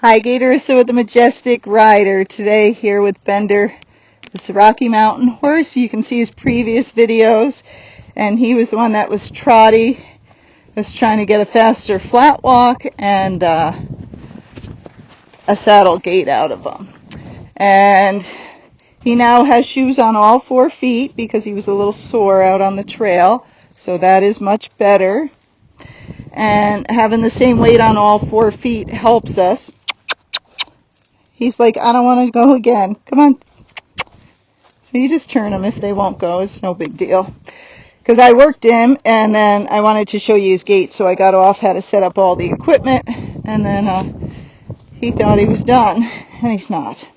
Hi, Gay DeRusso with the Majestic rider. Today here with Bender, this Rocky Mountain horse. You can see his previous videos, and he was the one that was Trotty. Was trying to get a faster flat walk and a saddle gait out of him. And he now has shoes on all 4 feet because he was a little sore out on the trail. So that is much better. And having the same weight on all 4 feet helps us. He's like, I don't want to go again. Come on. So you just turn them if they won't go. It's no big deal. Because I worked him, and then I wanted to show you his gait, so I got off, had to set up all the equipment, and then he thought he was done, and he's not.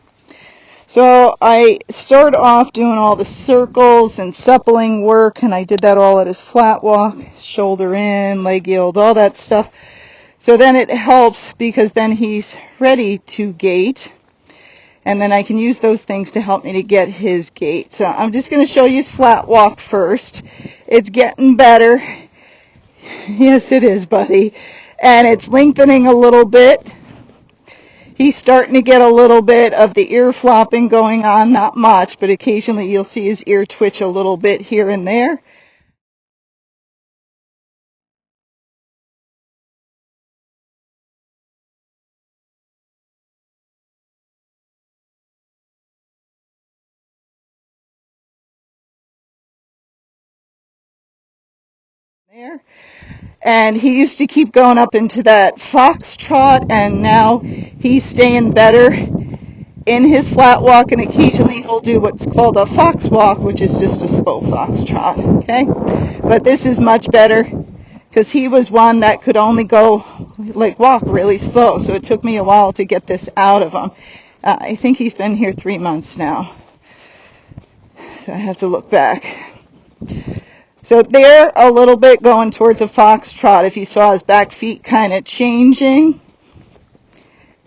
So I started off doing all the circles and suppling work, and I did that all at his flat walk, shoulder in, leg yield, all that stuff. So then it helps because then he's ready to gait. And then I can use those things to help me to get his gait. So I'm just going to show you his flat walk first. It's getting better. Yes, it is, buddy. And it's lengthening a little bit. He's starting to get a little bit of the ear flopping going on. Not much, but occasionally you'll see his ear twitch a little bit here and there. There. And he used to keep going up into that foxtrot, and now he's staying better in his flat walk, and occasionally he'll do what's called a fox walk, which is just a slow foxtrot, okay? But this is much better because he was one that could only go, like, walk really slow, so it took me a while to get this out of him. I think he's been here 3 months now, so I have to look back. So they're a little bit going towards a foxtrot if you saw his back feet kind of changing.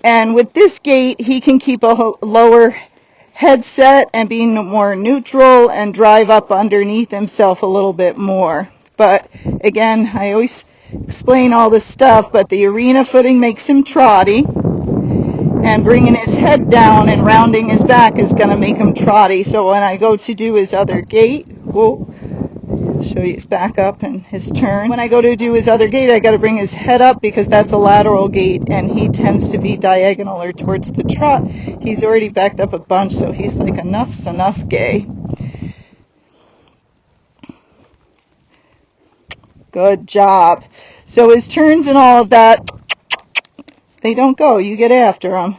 And with this gait, he can keep a lower headset and be more neutral and drive up underneath himself a little bit more. But again, I always explain all this stuff, but the arena footing makes him trotty. And bringing his head down and rounding his back is going to make him trotty. So when I go to do his other gait, show you his back up and his turn. When I go to do his other gait, I got to bring his head up because that's a lateral gait, and he tends to be diagonal or towards the trot. He's already backed up a bunch, so he's like, enough's enough, Gaye. Good job. So his turns and all of that, they don't go. You get after them.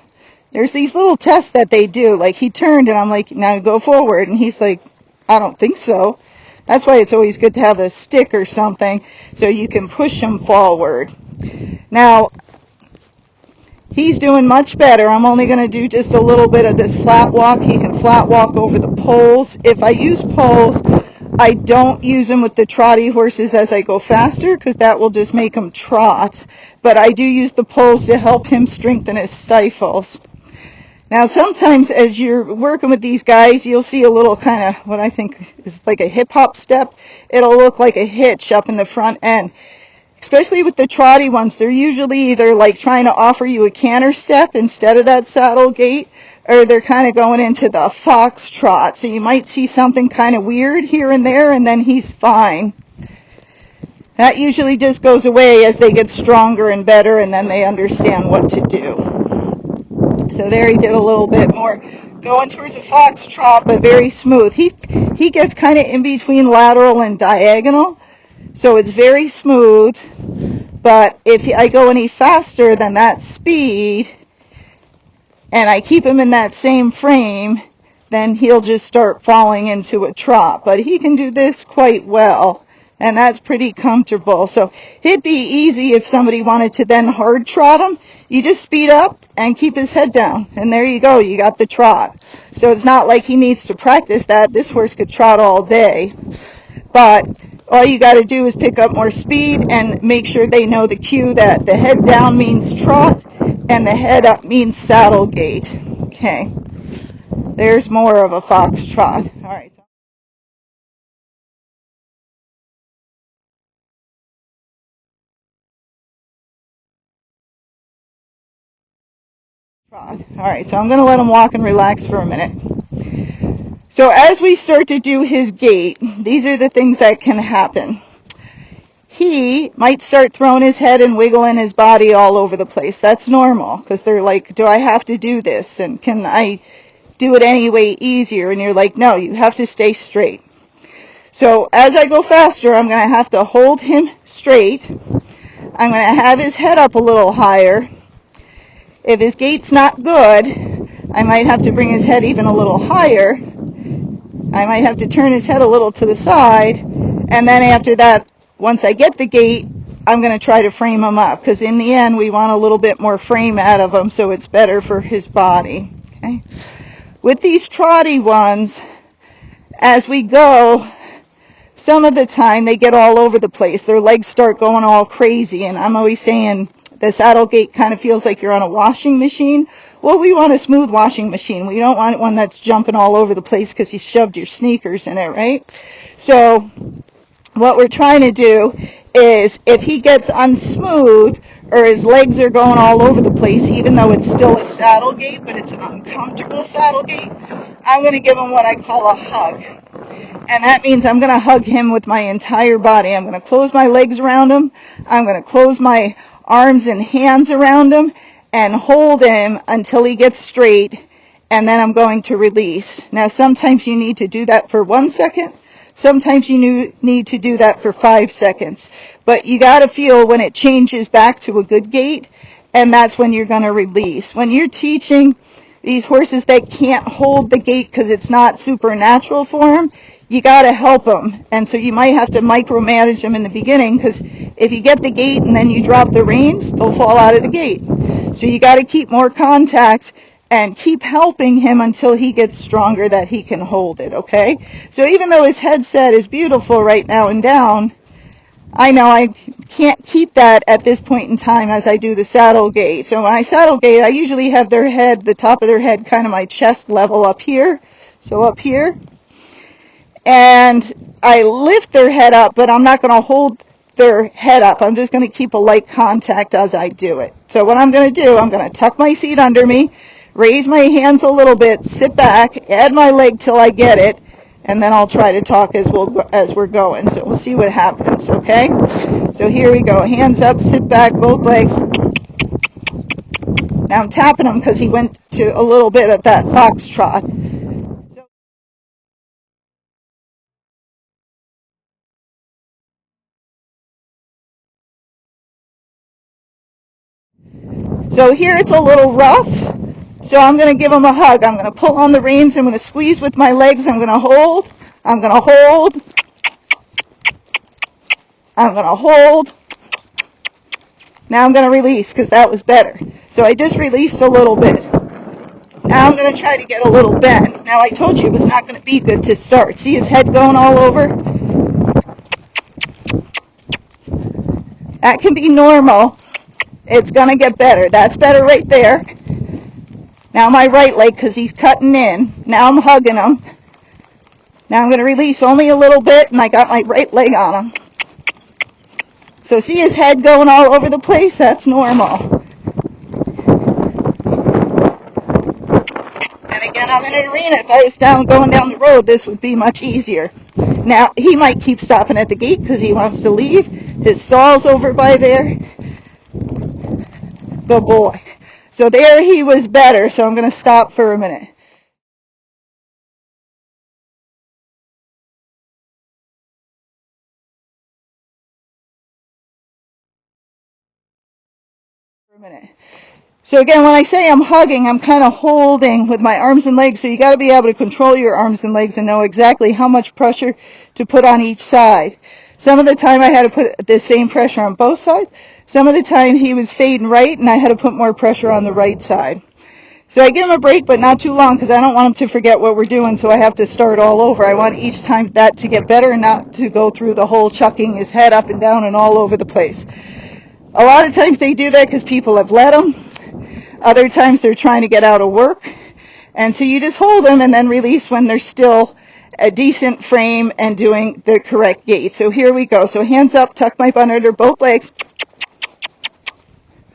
There's these little tests that they do. Like, he turned, and I'm like, now go forward. And he's like, I don't think so. That's why it's always good to have a stick or something so you can push him forward. Now, he's doing much better. I'm only going to do just a little bit of this flat walk. He can flat walk over the poles. If I use poles, I don't use them with the trotty horses as I go faster because that will just make him trot. But I do use the poles to help him strengthen his stifles. Now, sometimes as you're working with these guys, you'll see a little kind of what I think is like a hip-hop step. It'll look like a hitch up in the front end. Especially with the trotty ones, they're usually either like trying to offer you a canter step instead of that saddle gait, or they're kind of going into the fox trot. So you might see something kind of weird here and there, and then he's fine. That usually just goes away as they get stronger and better, and then they understand what to do. So there he did a little bit more going towards a foxtrot, but very smooth. He gets kind of in between lateral and diagonal, so it's very smooth. But if I go any faster than that speed, and I keep him in that same frame, then he'll just start falling into a trot. But he can do this quite well, and that's pretty comfortable. So it'd be easy if somebody wanted to then hard trot him. You just speed up and keep his head down, and there you go. You got the trot. So it's not like he needs to practice that. This horse could trot all day. But all you got to do is pick up more speed and make sure they know the cue that the head down means trot and the head up means saddle gait. Okay. There's more of a fox trot. All right. All right, so I'm going to let him walk and relax for a minute. So as we start to do his gait, these are the things that can happen. He might start throwing his head and wiggling his body all over the place. That's normal, because they're like, do I have to do this? And can I do it any way easier? And you're like, no, you have to stay straight. So as I go faster, I'm going to have to hold him straight. I'm going to have his head up a little higher. If his gait's not good, I might have to bring his head even a little higher. I might have to turn his head a little to the side. And then after that, once I get the gait, I'm going to try to frame him up. Because in the end, we want a little bit more frame out of him so it's better for his body. Okay? With these trotty ones, as we go, some of the time they get all over the place. Their legs start going all crazy. And I'm always saying, the saddle gait kind of feels like you're on a washing machine. Well, we want a smooth washing machine. We don't want one that's jumping all over the place because you shoved your sneakers in it, right? So what we're trying to do is if he gets unsmooth or his legs are going all over the place, even though it's still a saddle gait, but it's an uncomfortable saddle gait, I'm going to give him what I call a hug. And that means I'm going to hug him with my entire body. I'm going to close my legs around him. I'm going to close my arms and hands around him and hold him until he gets straight, and then I'm going to release. Now, sometimes you need to do that for 1 second. Sometimes you need to do that for 5 seconds. But you got to feel when it changes back to a good gait, and that's when you're going to release. When you're teaching these horses that can't hold the gait because it's not supernatural for them, you got to help them. And so you might have to micromanage them in the beginning, because if you get the gait and then you drop the reins, they'll fall out of the gait. So you got to keep more contact and keep helping him until he gets stronger that he can hold it, okay? So even though his headset is beautiful right now and down, I know I can't keep that at this point in time as I do the saddle gait. So when I saddle gait, I usually have their head, the top of their head, kind of my chest level up here. So up here. And I lift their head up, but I'm not going to hold their head up. I'm just going to keep a light contact as I do it. So what I'm going to do, I'm going to tuck my seat under me, raise my hands a little bit, sit back, add my leg till I get it, and then I'll try to talk as we're going. So we'll see what happens, okay? So here we go. Hands up, sit back, both legs. Now I'm tapping him because he went to a little bit of that foxtrot. So here it's a little rough. So I'm going to give him a hug. I'm going to pull on the reins. I'm going to squeeze with my legs. I'm going to hold. I'm going to hold. I'm going to hold. Now I'm going to release because that was better. So I just released a little bit. Now I'm going to try to get a little bend. Now I told you it was not going to be good to start. See his head going all over? That can be normal. It's going to get better. That's better right there. Now my right leg, because he's cutting in. Now I'm hugging him. Now I'm going to release only a little bit, and I got my right leg on him. So see his head going all over the place? That's normal. And again, I'm in an arena. If I was going down the road, this would be much easier. Now, he might keep stopping at the gate because he wants to leave. His stall's over by there. Good boy. So there he was better, so I'm going to stop for a minute. So again, when I say I'm hugging, I'm kind of holding with my arms and legs, so you got to be able to control your arms and legs and know exactly how much pressure to put on each side. Some of the time I had to put the same pressure on both sides. Some of the time he was fading right, and I had to put more pressure on the right side. So I give him a break, but not too long, because I don't want him to forget what we're doing, so I have to start all over. I want each time that to get better and not to go through the whole chucking his head up and down and all over the place. A lot of times they do that because people have let them. Other times they're trying to get out of work. And so you just hold them and then release when they're still a decent frame and doing the correct gait. So here we go. So hands up, tuck my butt under both legs.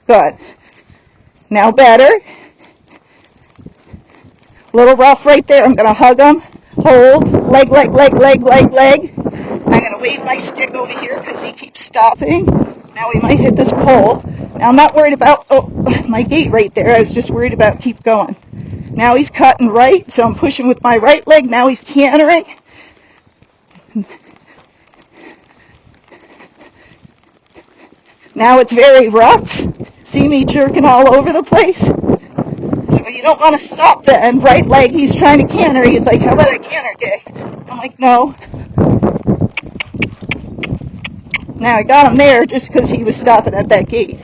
Good. Now better. A little rough right there. I'm going to hug him. Hold. Leg, leg, leg, leg, leg, leg. I'm going to wave my stick over here because he keeps stopping. Now we might hit this pole. Now I'm not worried about, my gait right there. I was just worried about keep going. Now he's cutting right, so I'm pushing with my right leg. Now he's cantering. Now it's very rough. See me jerking all over the place? So you don't want to stop then. Right leg, he's trying to canter. He's like, how about I canter, Gay? I'm like, no. Now I got him there just because he was stopping at that gate.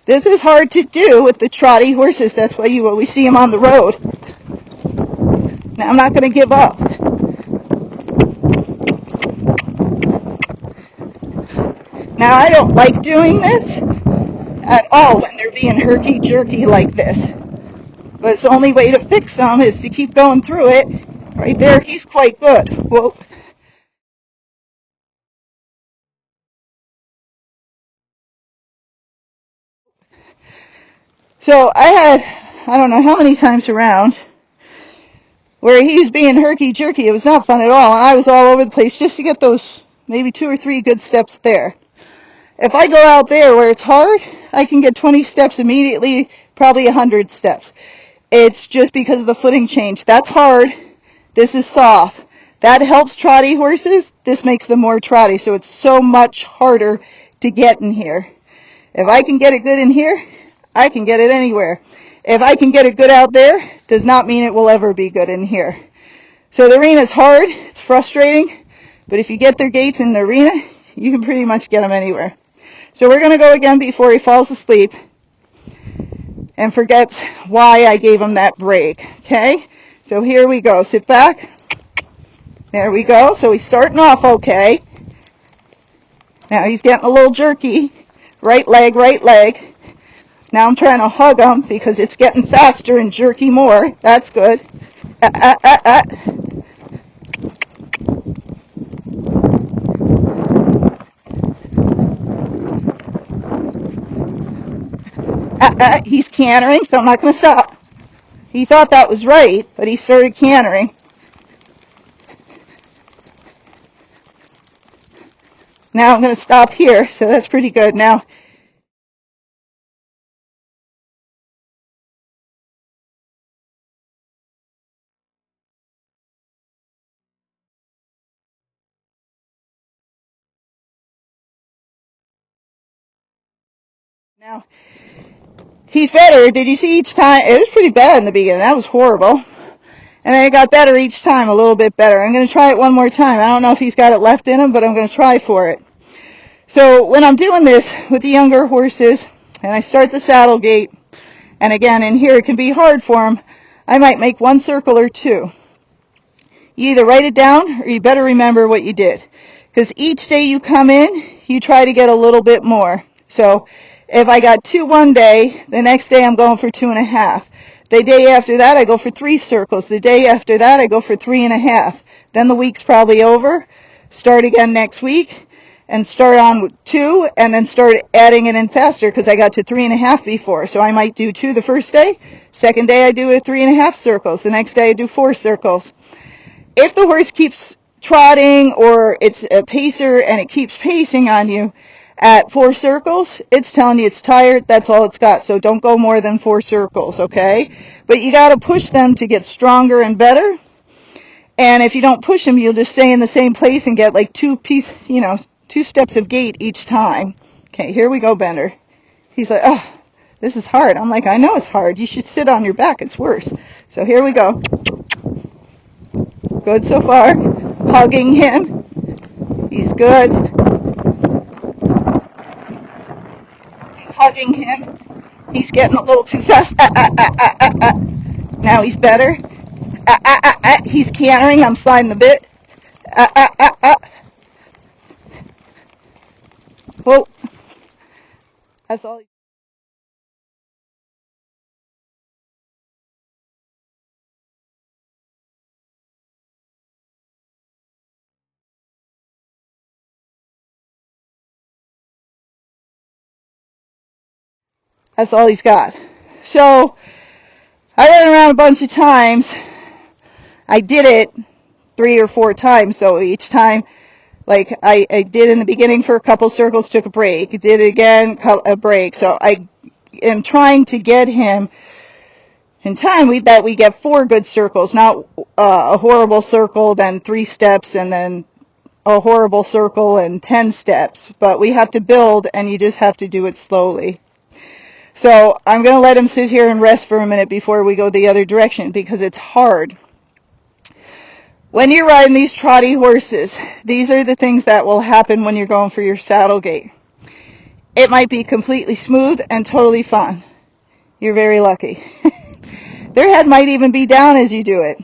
This is hard to do with the trotty horses. That's why you always see them on the road. Now I'm not going to give up. Now I don't like doing this at all when they're being herky-jerky like this. But it's the only way to fix them is to keep going through it. Right there, he's quite good. Whoa. So I don't know how many times around, where he's being herky-jerky. It was not fun at all. And I was all over the place just to get those maybe 2 or 3 good steps there. If I go out there where it's hard, I can get 20 steps immediately, probably 100 steps. It's just because of the footing change. That's hard. This is soft. That helps trotty horses. This makes them more trotty. So it's so much harder to get in here. If I can get it good in here, I can get it anywhere. If I can get it good out there, does not mean it will ever be good in here. So the arena is hard. It's frustrating. But if you get their gaits in the arena, you can pretty much get them anywhere. So we're going to go again before he falls asleep and forgets why I gave him that break. Okay? So here we go. Sit back. There we go. So he's starting off okay. Now he's getting a little jerky. Right leg, right leg. Now I'm trying to hug him because it's getting faster and jerky more. That's good. He's cantering, so I'm not going to stop. He thought that was right, but he started cantering. Now I'm going to stop here, so that's pretty good. Now, he's better. Did you see each time? It was pretty bad in the beginning. That was horrible. And then it got better each time, a little bit better. I'm going to try it one more time. I don't know if he's got it left in him, but I'm going to try for it. So when I'm doing this with the younger horses, and I start the saddle gait, and again, in here it can be hard for them, I might make 1 circle or 2. You either write it down, or you better remember what you did. Because each day you come in, you try to get a little bit more. So if I got 2 one day, the next day I'm going for 2.5. The day after that, I go for 3 circles. The day after that, I go for 3.5. Then the week's probably over. Start again next week, and start on with 2, and then start adding it in faster because I got to 3.5 before. So I might do 2 the first day. Second day, I do 3.5 circles. The next day, I do 4 circles. If the horse keeps trotting or it's a pacer and it keeps pacing on you at 4 circles, it's telling you it's tired. That's all it's got. So don't go more than 4 circles, okay? But you got to push them to get stronger and better. And if you don't push them, you'll just stay in the same place and get like 2 steps of gait each time. Okay, here we go, Bender. He's like, oh, this is hard. I'm like, I know it's hard. You should sit on your back. It's worse. So here we go. Good so far. Hugging him. He's good. Hugging him. He's getting a little too fast. Now he's better. He's cantering. I'm sliding the bit. Whoa. That's all. That's all he's got. So I ran around a bunch of times. I did it 3 or 4 times, so each time, like I did in the beginning for a couple circles, took a break, did it again, a break. So I am trying to get him in time that we get 4 good circles, not a horrible circle, then 3 steps, and then a horrible circle and 10 steps. But we have to build, and you just have to do it slowly. So I'm going to let him sit here and rest for a minute before we go the other direction, because it's hard. When you're riding these trotty horses, these are the things that will happen when you're going for your saddle gait. It might be completely smooth and totally fun. You're very lucky. Their head might even be down as you do it.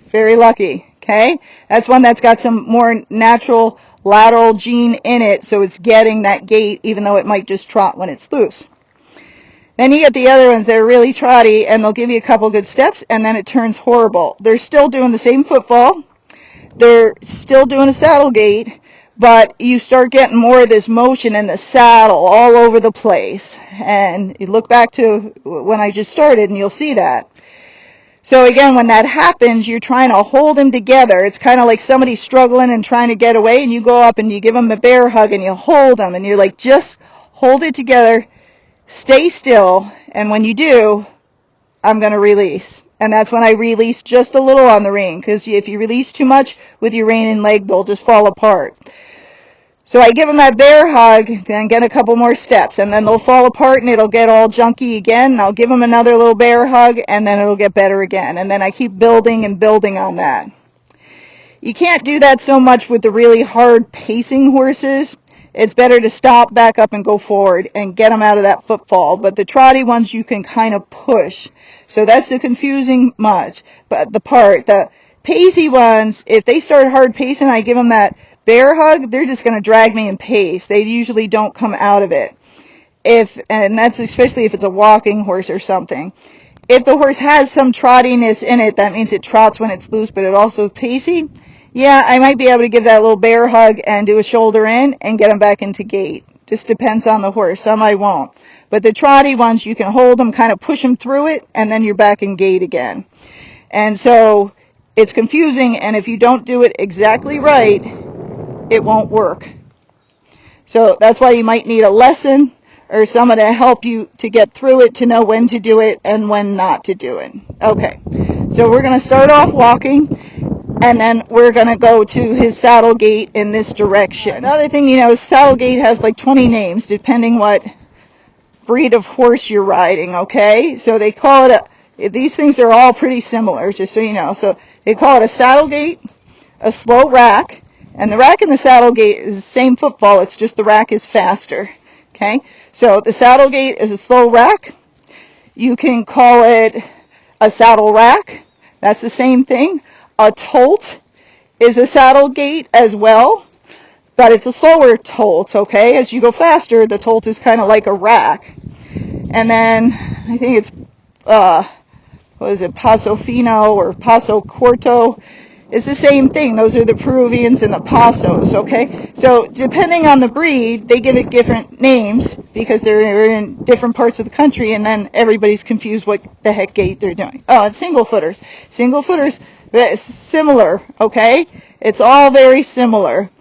Very lucky, okay? That's one that's got some more natural lateral gene in it, so it's getting that gait even though it might just trot when it's loose. Then you get the other ones that are really trotty, and they'll give you a couple good steps, and then it turns horrible. They're still doing the same footfall. They're still doing a saddle gait, but you start getting more of this motion in the saddle all over the place. And you look back to when I just started, and you'll see that. So again, when that happens, you're trying to hold them together. It's kind of like somebody struggling and trying to get away, and you go up and you give them a bear hug, and you hold them, and you're like, just hold it together. Stay still, and when you do, I'm going to release. And that's when I release just a little on the rein, because if you release too much with your rein and leg, they'll just fall apart. So I give them that bear hug, then get a couple more steps, and then they'll fall apart and it'll get all junky again, and I'll give them another little bear hug, and then it'll get better again. And then I keep building and building on that. You can't do that so much with the really hard pacing horses. It's better to stop, back up, and go forward and get them out of that footfall. But the trotty ones you can kind of push. So that's the confusing much. But the pacey ones, if they start hard pacing, I give them that bear hug, they're just going to drag me in pace. They usually don't come out of it. And that's especially if it's a walking horse or something. If the horse has some trottiness in it, that means it trots when it's loose, but it also pacey. Yeah, I might be able to give that little bear hug and do a shoulder in and get them back into gait. Just depends on the horse. Some I won't. But the trotty ones, you can hold them, kind of push them through it, and then you're back in gait again. And so it's confusing, and if you don't do it exactly right, it won't work. So that's why you might need a lesson or someone to help you to get through it, to know when to do it and when not to do it. Okay, so we're going to start off walking. And then we're going to go to his saddle gait in this direction. Another thing, saddle gait has like 20 names, depending what breed of horse you're riding, okay? So they call it these things are all pretty similar, just so you know. So they call it a saddle gait, a slow rack, and the rack and the saddle gait is the same footfall, it's just the rack is faster, okay? So the saddle gait is a slow rack. You can call it a saddle rack. That's the same thing. A tolt is a saddle gait as well, but it's a slower tolt, okay? As you go faster, the tolt is kind of like a rack. And then, I think it's, Paso Fino or Paso Corto. It's the same thing. Those are the Peruvians and the Pasos, okay? So, depending on the breed, they give it different names because they're in different parts of the country, and then everybody's confused what the heck gait they're doing. Oh, it's single footers. Single footers, similar, okay? It's all very similar.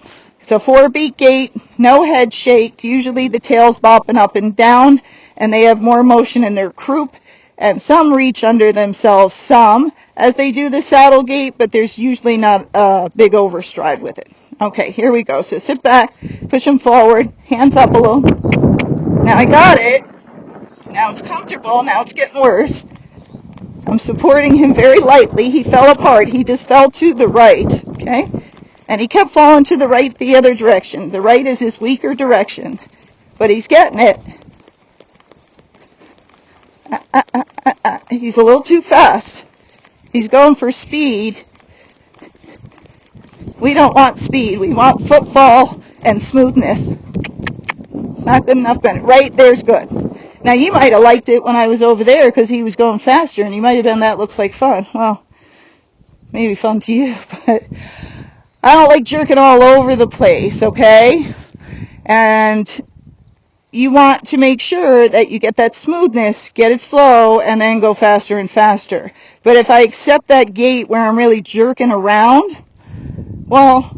It's a 4-beat gait, no head shake. Usually the tail's bopping up and down, and they have more motion in their croup, and some reach under themselves, some, as they do the saddle gait, but there's usually not a big overstride with it. Okay, here we go. So sit back, push them forward, hands up a little. Now I got it. Now it's comfortable. Now it's getting worse. I'm supporting him very lightly. He fell apart. He just fell to the right, okay? And he kept falling to the right the other direction. The right is his weaker direction, but he's getting it. He's a little too fast. He's going for speed. We don't want speed. We want footfall and smoothness. Not good enough. Right there's good. Now, you might have liked it when I was over there because he was going faster, and you might have been, that looks like fun. Well, maybe fun to you, but I don't like jerking all over the place, okay? And you want to make sure that you get that smoothness, get it slow, and then go faster and faster. But if I accept that gait where I'm really jerking around, well,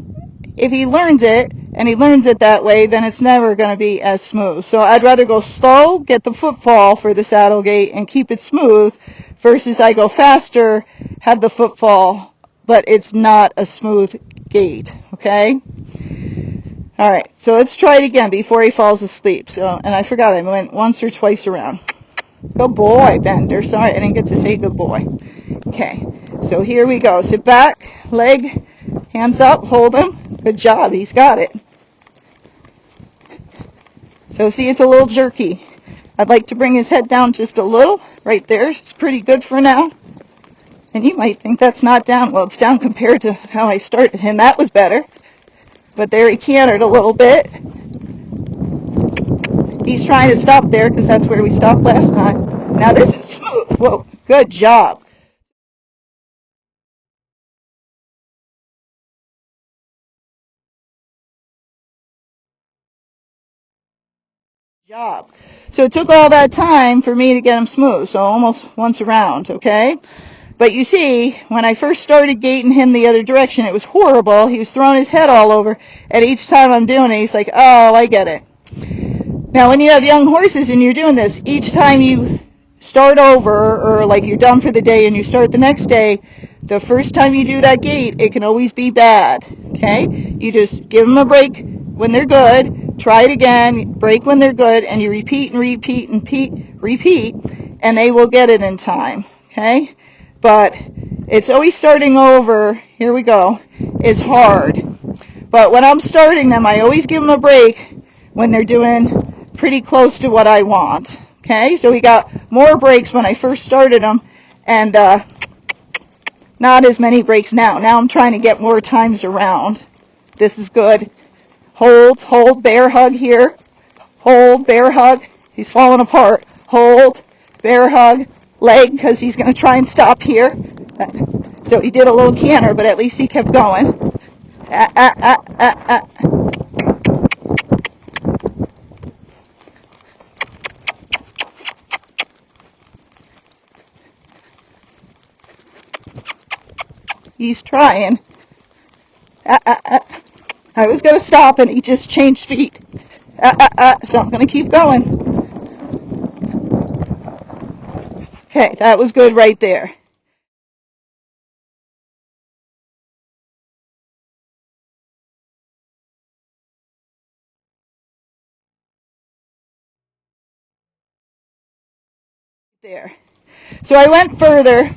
if he learns it, and he learns it that way, then it's never going to be as smooth. So I'd rather go slow, get the footfall for the saddle gait, and keep it smooth, versus I go faster, have the footfall, but it's not a smooth gait, okay? All right, so let's try it again before he falls asleep. So, and I forgot, I went once or twice around. Good boy, Bender. Sorry, I didn't get to say good boy. Okay, so here we go. Sit back, leg, hands up, hold him. Good job, he's got it. So see, it's a little jerky. I'd like to bring his head down just a little. Right there, it's pretty good for now. And you might think that's not down. Well, it's down compared to how I started him. That was better. But there he cantered a little bit. He's trying to stop there because that's where we stopped last time. Now this is smooth. Whoa, good job. Job. So it took all that time for me to get him smooth, so almost once around, okay? But you see, when I first started gating him the other direction, it was horrible. He was throwing his head all over, and each time I'm doing it, he's like, oh, I get it. Now, when you have young horses and you're doing this, each time you start over, or like you're done for the day and you start the next day, the first time you do that gait, it can always be bad, okay? You just give them a break when they're good, try it again, break when they're good, and you repeat and repeat and repeat, and they will get it in time, okay? But it's always starting over, here we go, is hard. But when I'm starting them, I always give them a break when they're doing pretty close to what I want. Okay, so we got more breaks when I first started them, and not as many breaks now. Now I'm trying to get more times around. This is good. Hold, bear hug here. Hold, bear hug. He's falling apart. Hold, bear hug, leg, because he's going to try and stop here. So he did a little canter, but at least he kept going. He's trying. I was going to stop, and he just changed feet. So I'm going to keep going. Okay, that was good right there. There. So I went further.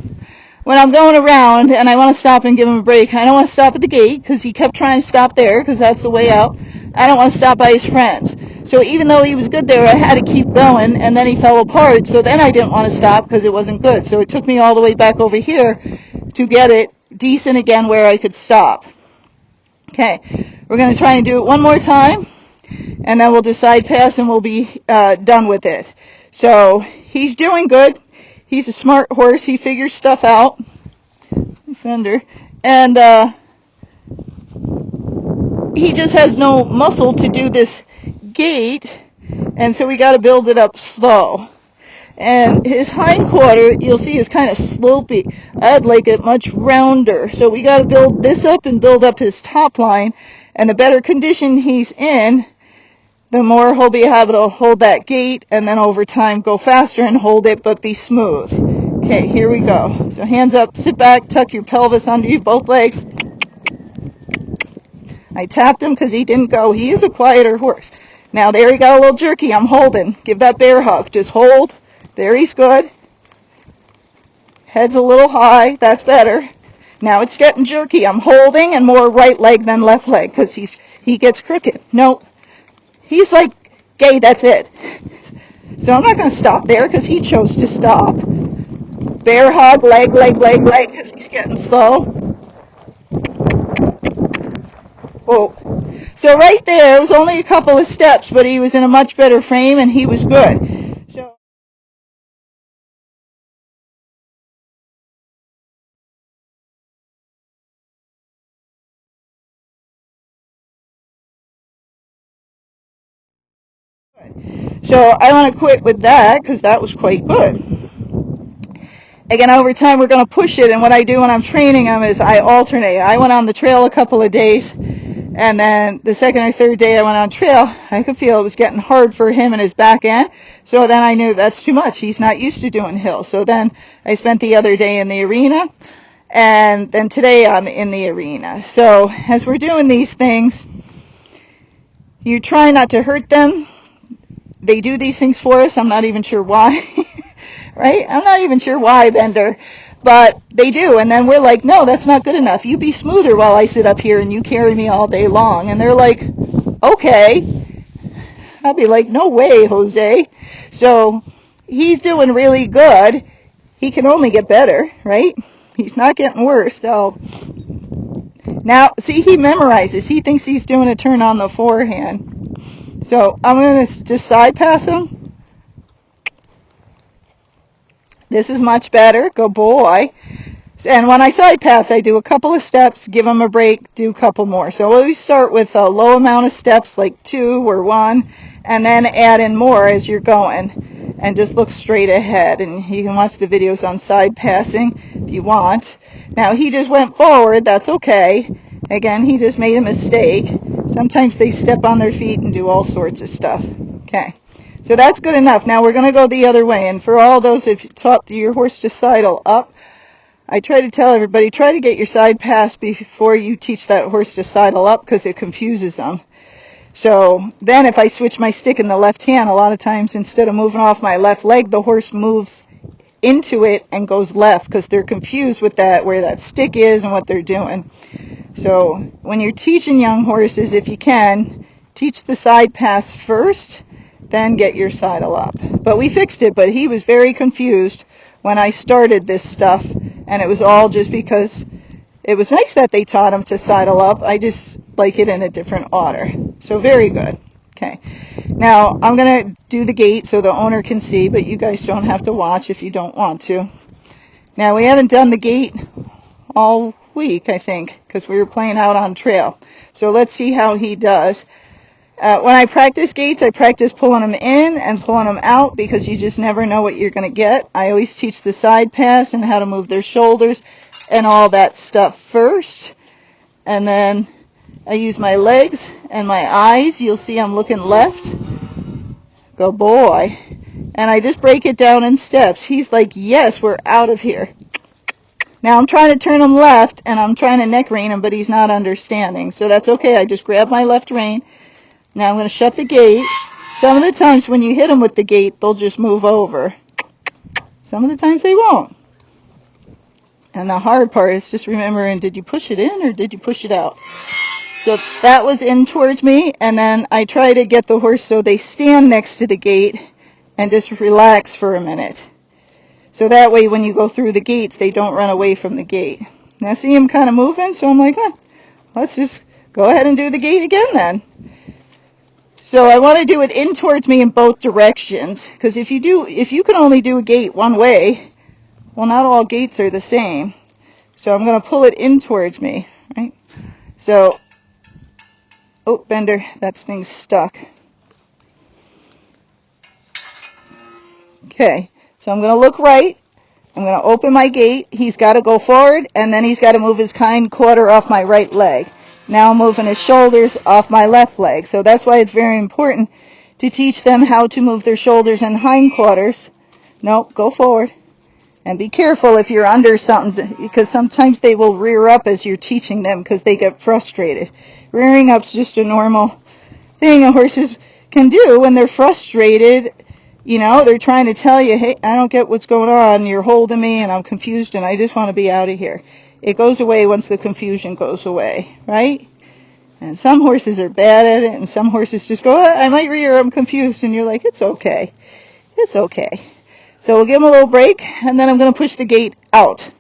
When I'm going around and I want to stop and give him a break, I don't want to stop at the gate because he kept trying to stop there because that's the way out. I don't want to stop by his friends. So even though he was good there, I had to keep going, and then he fell apart. So then I didn't want to stop because it wasn't good. So it took me all the way back over here to get it decent again where I could stop. Okay, we're going to try and do it one more time, and then we'll decide pass and we'll be done with it. So he's doing good. He's a smart horse. He figures stuff out. Fender. And he just has no muscle to do this gait, and so we got to build it up slow. And his hind quarter, you'll see, is kind of slopey. I'd like it much rounder. So we got to build this up and build up his top line. And the better condition he's in, the more he'll be able to hold that gait, and then over time go faster and hold it, but be smooth. Okay, here we go. So hands up, sit back, tuck your pelvis under you, both legs. I tapped him because he didn't go. He is a quieter horse. Now there he got a little jerky. I'm holding. Give that bear hug. Just hold. There he's good. Head's a little high. That's better. Now it's getting jerky. I'm holding and more right leg than left leg because he gets crooked. Nope. He's like, Gaye, that's it. So I'm not going to stop there because he chose to stop. Bear hug, leg, because he's getting slow. Whoa. So right there, it was only a couple of steps, but he was in a much better frame and he was good. So So I want to quit with that because that was quite good. Again, over time, we're going to push it, and what I do when I'm training him is I alternate. I went on the trail a couple of days, and then the second or third day I went on trail, I could feel it was getting hard for him and his back end, so then I knew that's too much. He's not used to doing hills. So then I spent the other day in the arena, and then today I'm in the arena. So as we're doing these things, you try not to hurt them. They do these things for us. I'm not even sure why. Right? I'm not even sure why, Bender, but they do. And then we're like, no, that's not good enough. You be smoother while I sit up here and you carry me all day long. And they're like, okay. I'll be like, no way, Jose. So he's doing really good. He can only get better, right? He's not getting worse. So now, see, he memorizes. He thinks he's doing a turn on the forehand. So I'm going to just side pass him. This is much better. Good boy. And when I side pass, I do a couple of steps, give them a break, do a couple more. So we start with a low amount of steps, like 2 or 1, and then add in more as you're going. And just look straight ahead. And you can watch the videos on side passing if you want. Now, he just went forward. That's okay. Again, he just made a mistake. Sometimes they step on their feet and do all sorts of stuff. Okay. So that's good enough. Now we're going to go the other way. And for all those, if you taught your horse to sidle up, I try to tell everybody, try to get your side pass before you teach that horse to sidle up because it confuses them. So then if I switch my stick in the left hand, a lot of times instead of moving off my left leg, the horse moves into it and goes left because they're confused with that, where that stick is and what they're doing. So when you're teaching young horses, if you can, teach the side pass first, then get your sidle up. But we fixed it, but he was very confused when I started this stuff, and it was all just because it was nice that they taught him to sidle up. I just like it in a different order. So very good. Okay. Now I'm going to do the gait so the owner can see, but you guys don't have to watch if you don't want to. Now we haven't done the gait all week, I think, because we were playing out on trail. So let's see how he does. When I practice gaits, I practice pulling them in and pulling them out because you just never know what you're going to get. I always teach the side pass and how to move their shoulders and all that stuff first. And then I use my legs and my eyes. You'll see I'm looking left. Good boy. And I just break it down in steps. He's like, yes, we're out of here. Now I'm trying to turn him left and I'm trying to neck rein him, but he's not understanding. So that's okay. I just grab my left rein. Now I'm going to shut the gate. Some of the times when you hit them with the gate, they'll just move over. Some of the times they won't. And the hard part is just remembering, did you push it in or did you push it out? So that was in towards me, and then I try to get the horse so they stand next to the gate and just relax for a minute. So that way when you go through the gates, they don't run away from the gate. Now see him kind of moving, so I'm like, let's just go ahead and do the gate again then. So I want to do it in towards me in both directions, because if you can only do a gait one way, well, not all gaits are the same. So I'm going to pull it in towards me, right? So, oh, Bender, that thing's stuck. Okay, so I'm going to look right. I'm going to open my gate. He's got to go forward, and then he's got to move his hind quarter off my right leg. Now I'm moving his shoulders off my left leg. So that's why it's very important to teach them how to move their shoulders and hindquarters. Nope, go forward. And be careful if you're under something, because sometimes they will rear up as you're teaching them because they get frustrated. Rearing up's just a normal thing a horses can do when they're frustrated. You know, they're trying to tell you, hey, I don't get what's going on. You're holding me and I'm confused and I just want to be out of here. It goes away once the confusion goes away, right? And some horses are bad at it, and some horses just go, I might rear, I'm confused, and you're like, it's okay. It's okay. So we'll give him a little break, and then I'm going to push the gate out.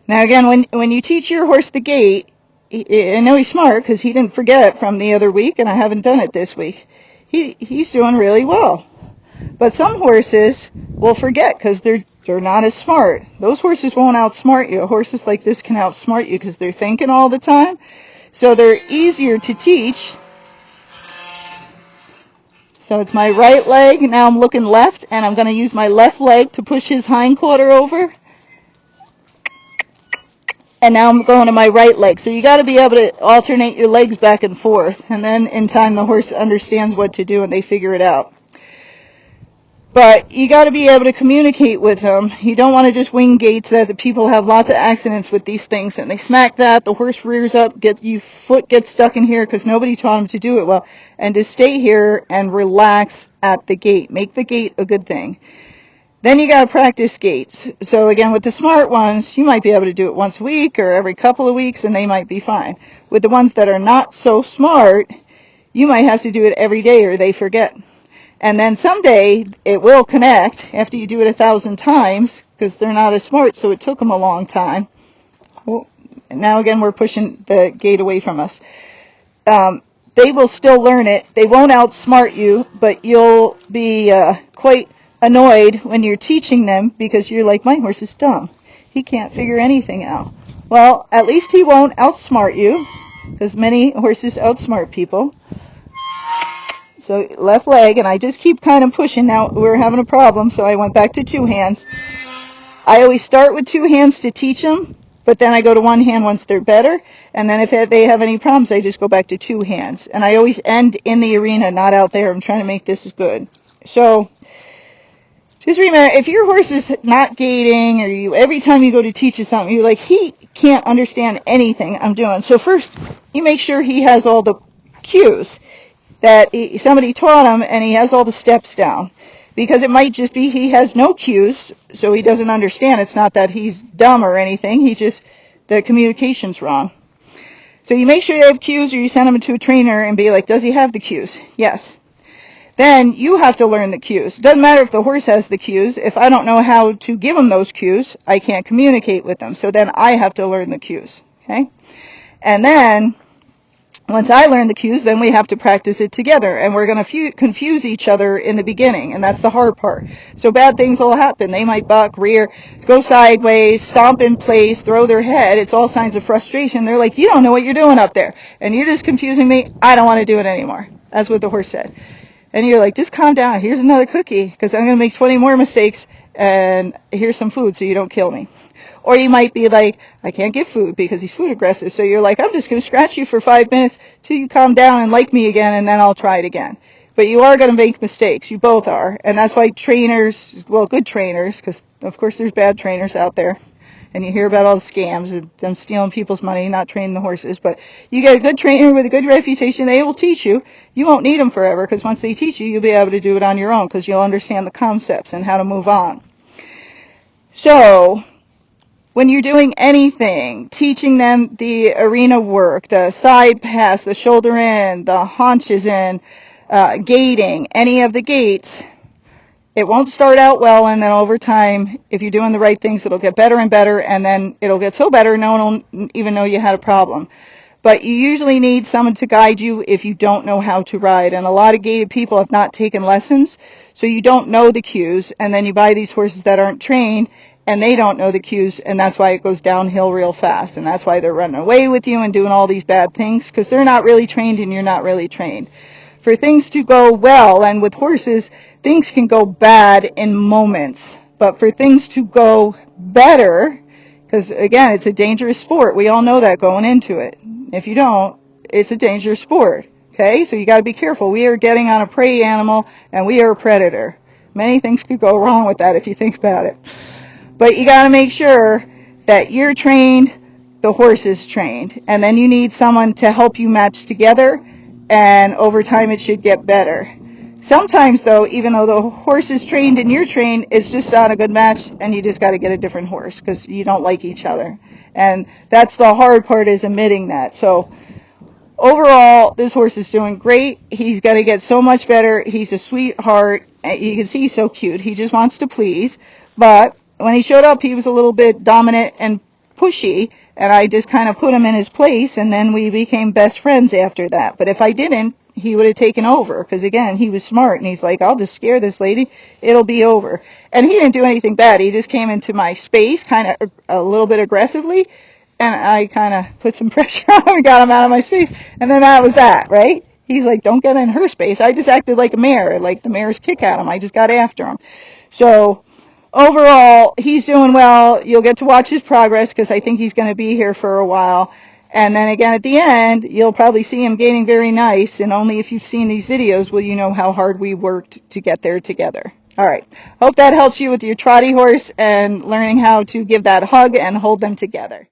Now again, when you teach your horse the gate, I know he's smart because he didn't forget from the other week, and I haven't done it this week. He's doing really well. But some horses will forget because they're not as smart. Those horses won't outsmart you. Horses like this can outsmart you because they're thinking all the time. So they're easier to teach. So it's my right leg. Now I'm looking left, and I'm going to use my left leg to push his hindquarter over. And now I'm going to my right leg. So you got to be able to alternate your legs back and forth. And then in time the horse understands what to do and they figure it out. But you got to be able to communicate with them. You don't want to just wing gaits. That the people have lots of accidents with these things, and they smack that, the horse rears up, your foot gets stuck in here because nobody taught him to do it well. And to stay here and relax at the gait. Make the gait a good thing. Then you got to practice gaits. So again, with the smart ones, you might be able to do it once a week or every couple of weeks, and they might be fine. With the ones that are not so smart, you might have to do it every day or they forget. And then someday it will connect after you do it 1,000 times because they're not as smart, so it took them a long time. Well, now again, we're pushing the gait away from us. They will still learn it. They won't outsmart you, but you'll be quite annoyed when you're teaching them because you're like, my horse is dumb. He can't figure anything out. Well, at least he won't outsmart you because many horses outsmart people. So left leg, and I just keep kind of pushing. Now we're having a problem, so I went back to 2 hands. I always start with 2 hands to teach them, but then I go to 1 hand once they're better. And then if they have any problems, I just go back to 2 hands. And I always end in the arena, not out there. I'm trying to make this good. So just remember, if your horse is not gaiting, or every time you go to teach him something, you're like, he can't understand anything I'm doing. So first, you make sure he has all the cues that somebody taught him, and he has all the steps down. Because it might just be he has no cues, so he doesn't understand. It's not that he's dumb or anything. The communication's wrong. So you make sure you have cues, or you send him to a trainer and be like, does he have the cues? Yes. Then you have to learn the cues. It doesn't matter if the horse has the cues. If I don't know how to give him those cues, I can't communicate with them. So then I have to learn the cues. Okay? And then once I learn the cues, then we have to practice it together. And we're going to confuse each other in the beginning, and that's the hard part. So bad things will happen. They might buck, rear, go sideways, stomp in place, throw their head. It's all signs of frustration. They're like, you don't know what you're doing up there. And you're just confusing me. I don't want to do it anymore. That's what the horse said. And you're like, just calm down. Here's another cookie, because I'm going to make 20 more mistakes, and here's some food so you don't kill me. Or you might be like, I can't give food because he's food aggressive. So you're like, I'm just going to scratch you for 5 minutes till you calm down and like me again, and then I'll try it again. But you are going to make mistakes. You both are. And that's why trainers, well, good trainers, because of course there's bad trainers out there. And you hear about all the scams and them stealing people's money, not training the horses. But you get a good trainer with a good reputation, they will teach you. You won't need them forever, because once they teach you, you'll be able to do it on your own, because you'll understand the concepts and how to move on. So when you're doing anything, teaching them the arena work, the side pass, the shoulder in, the haunches in, gaiting, any of the gaits, it won't start out well, and then over time, if you're doing the right things, it'll get better and better, and then it'll get so better no one will even know you had a problem. But you usually need someone to guide you if you don't know how to ride, and a lot of gaited people have not taken lessons, so you don't know the cues, and then you buy these horses that aren't trained, and they don't know the cues, and that's why it goes downhill real fast, and that's why they're running away with you and doing all these bad things, because they're not really trained and you're not really trained. For things to go well, and with horses, things can go bad in moments, but for things to go better, because again, it's a dangerous sport. We all know that going into it. If you don't, it's a dangerous sport. Okay, so you got to be careful. We are getting on a prey animal, and we are a predator. Many things could go wrong with that if you think about it. But you got to make sure that you're trained, the horse is trained, and then you need someone to help you match together, and over time it should get better. Sometimes, though, even though the horse is trained and you're trained, it's just not a good match, and you just got to get a different horse because you don't like each other. And that's the hard part, is admitting that. So overall, this horse is doing great. He's going to get so much better. He's a sweetheart. You can see he's so cute. He just wants to please. But when he showed up, he was a little bit dominant and pushy, and I just kind of put him in his place, and then we became best friends after that. But if I didn't, he would have taken over, because again, he was smart, and he's like, I'll just scare this lady, it'll be over. And he didn't do anything bad. He just came into my space kind of a little bit aggressively, and I kind of put some pressure on him and got him out of my space, and then that was that, right? He's like, don't get in her space. I just acted like a mare, like the mare's kick at him. I just got after him. So overall, he's doing well. You'll get to watch his progress because I think he's going to be here for a while. And then again, at the end, you'll probably see him gaining very nice. And only if you've seen these videos will you know how hard we worked to get there together. All right. Hope that helps you with your trotty horse and learning how to give that hug and hold them together.